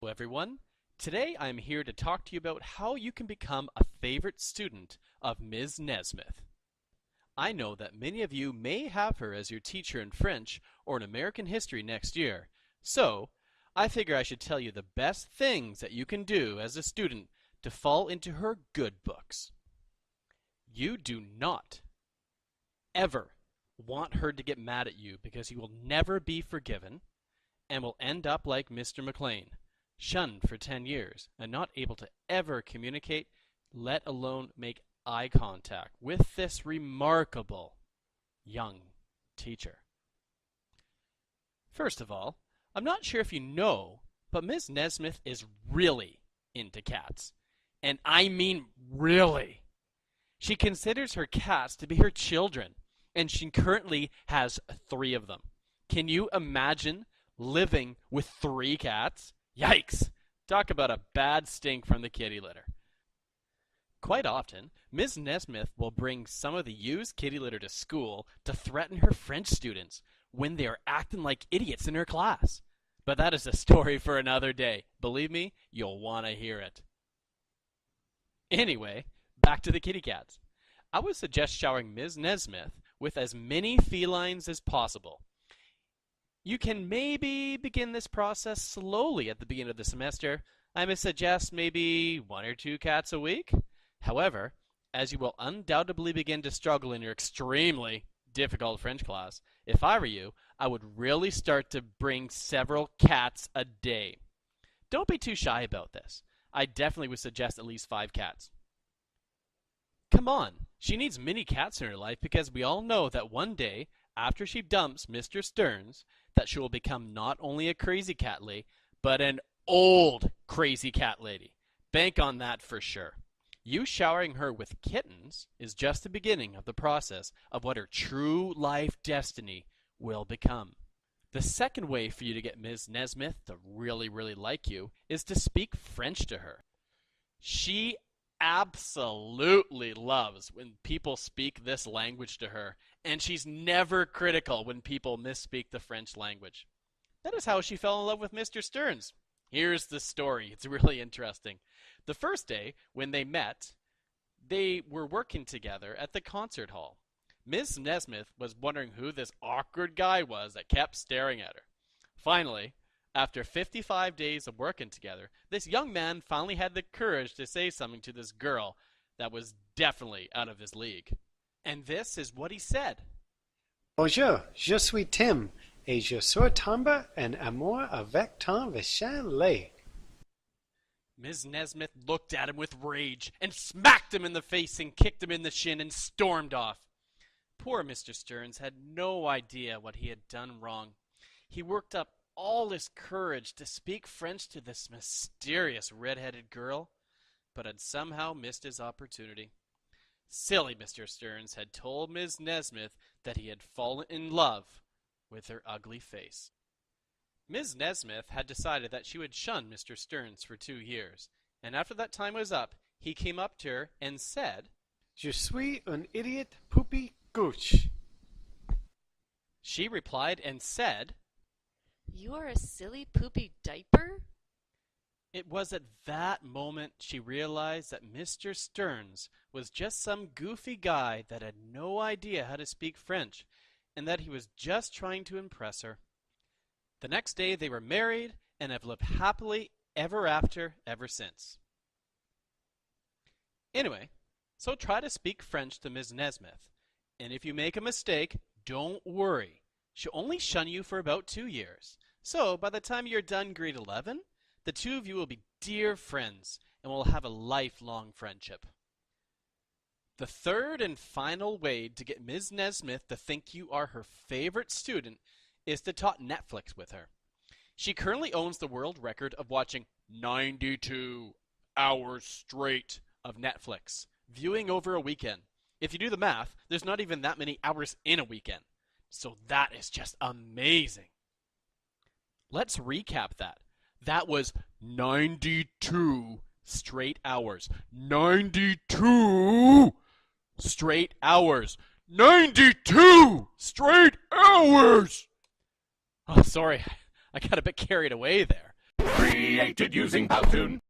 Everyone. Today I'm here to talk to you about how you can become a favorite student of Ms. Nesmith. I know that many of you may have her as your teacher in French or in American history next year, so I figure I should tell you the best things that you can do as a student to fall into her good books. You do not ever want her to get mad at you because you will never be forgiven and will end up like Mr. McLean, shunned for 10 years and not able to ever communicate, let alone make eye contact with this remarkable young teacher. First of all, I'm not sure if you know, but Ms. Nesmith is really into cats. And I mean really. She considers her cats to be her children, and she currently has 3 of them. Can you imagine living with 3 cats? Yikes! Talk about a bad stink from the kitty litter. Quite often, Ms. Nesmith will bring some of the used kitty litter to school to threaten her French students when they are acting like idiots in her class. But that is a story for another day. Believe me, you'll want to hear it. Anyway, back to the kitty cats. I would suggest showering Ms. Nesmith with as many felines as possible. You can maybe begin this process slowly at the beginning of the semester. I would suggest maybe 1 or 2 cats a week. However, as you will undoubtedly begin to struggle in your extremely difficult French class, if I were you, I would really start to bring several cats a day. Don't be too shy about this. I definitely would suggest at least 5 cats. Come on, she needs many cats in her life because we all know that one day, after she dumps Mr. Stearns, that she will become not only a crazy cat lady, but an old crazy cat lady. Bank on that for sure. You showering her with kittens is just the beginning of the process of what her true life destiny will become. The second way for you to get Ms. Nesmith to really like you is to speak French to her. She absolutely loves when people speak this language to her, and she's never critical when people misspeak the French language. That is how she fell in love with Mr. Stearns. Here's the story. It's really interesting. The first day, when they met, they were working together at the concert hall. Ms. Nesmith was wondering who this awkward guy was that kept staring at her. Finally, after 55 days of working together, this young man finally had the courage to say something to this girl that was definitely out of his league. And this is what he said. Bonjour, je suis Tim, et je suis tombé en amour avec ton visage laid. Ms. Nesmith looked at him with rage and smacked him in the face and kicked him in the shin and stormed off. Poor Mr. Stearns had no idea what he had done wrong. He worked up all his courage to speak French to this mysterious red-headed girl, but had somehow missed his opportunity. Silly Mr. Stearns had told Ms. Nesmith that he had fallen in love with her ugly face. Ms. Nesmith had decided that she would shun Mr. Stearns for 2 years, and after that time was up, he came up to her and said, Je suis un idiot poupée gauche. She replied and said, You are a silly poopy diaper? It was at that moment she realized that Mr. Stearns was just some goofy guy that had no idea how to speak French, and that he was just trying to impress her. The next day they were married and have lived happily ever after ever since. Anyway, so try to speak French to Ms. Nesmith, and if you make a mistake, don't worry. She'll only shun you for about 2 years. So by the time you're done grade 11, the 2 of you will be dear friends and will have a lifelong friendship. The third and final way to get Ms. Nesmith to think you are her favorite student is to talk Netflix with her. She currently owns the world record of watching 92 hours straight of Netflix, viewing over a weekend. If you do the math, there's not even that many hours in a weekend. So that is just amazing. Let's recap that. That was 92 straight hours. 92 straight hours. 92 straight hours! Oh, sorry. I got a bit carried away there. Created using Powtoon.